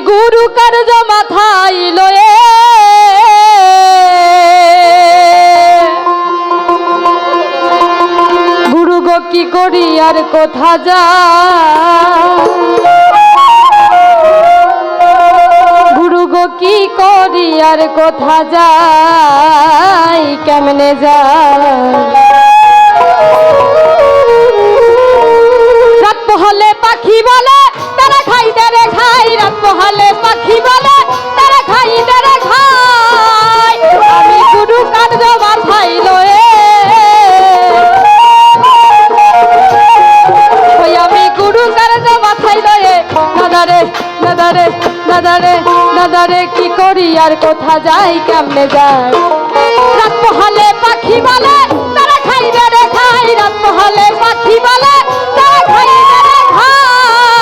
গুরু কার্য মাথায় লয়ে গুরু গো কি করি আর কোথা যা গুরু গো কি করি আর কোথা যাই কেমনে যাই রাত পোহালে পাখি বলে তারা খাই তারা খাই রাত পোহালে পাখি বলে তারা খাই তারা খাই আমি গুরু কার্য মাথায় লয়ে ওই আমি গুরু কার্য মাথায় লয়ে দাদারে দাদারে দাদারে দাদারে কি করি আর কোথা যাই কেমনে যাই রাত পোহালে পাখি বলে তারা খাই তারা খাই রাত পোহালে পাখি বলে তারা খাই তারা খাই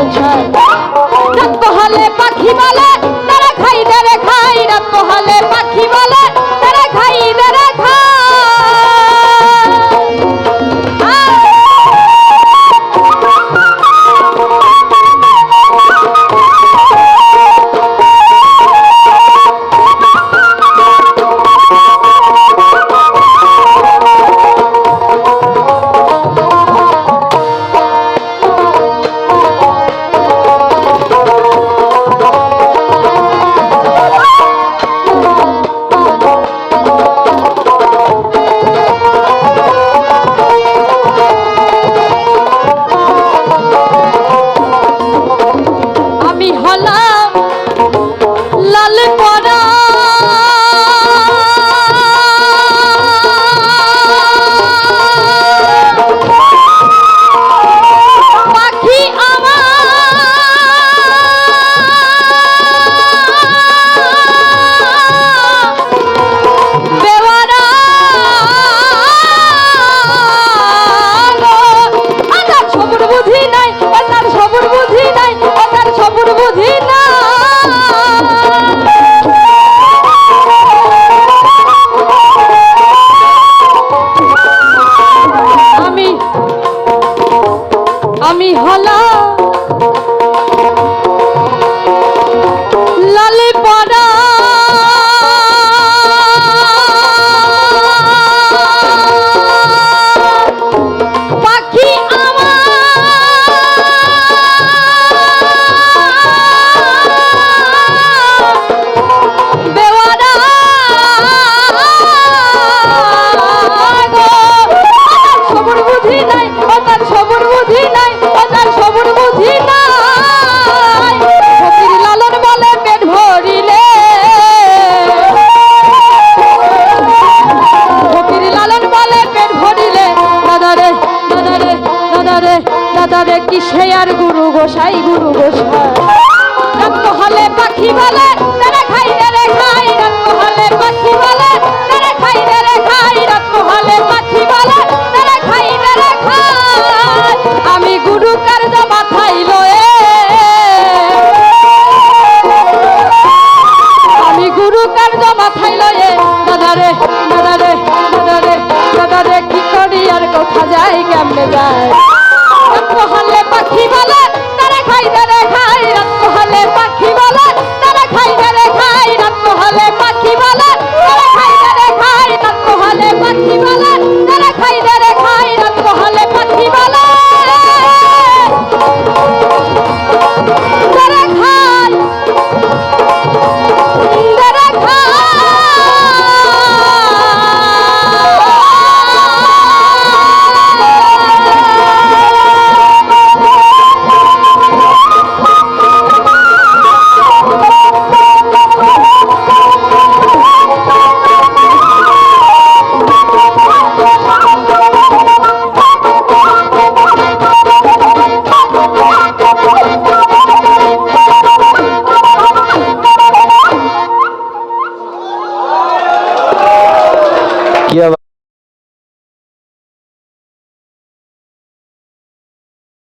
বসায় রাত পোহালে পাখি বলে তারা খাই দেরে খাই রাত পোহালে পাখি বলে তারা খাই দেরে খাই আমি হলাম লালে পড়া পাখি আমার বেওয়ারা সবুর বুঝি নাই ও তার সবুর বুঝি নাই সবুর বুঝি নাই ফকির লালন বলে পেট ভরিলে ফকির লালন বলে পেট ভরিলে দাদারে দাদারে দাদারে দাদারে কিসে আর গুরু গোসাই রাত পোহালে পাখি বলে তারা খাই রে খাই রাত পোহালে পাখি বলে তারা খাই রে খাই রাত পোহালে পাখি বলে তারা খাই রে খাই আমি গুরু কার্য মাথায় লয়ে আমি গুরু কার্য মাথায় লয়ে দাদারে দাদারে দাদারে দাদারে কি করি আর কোথা যাই কেমনে যায়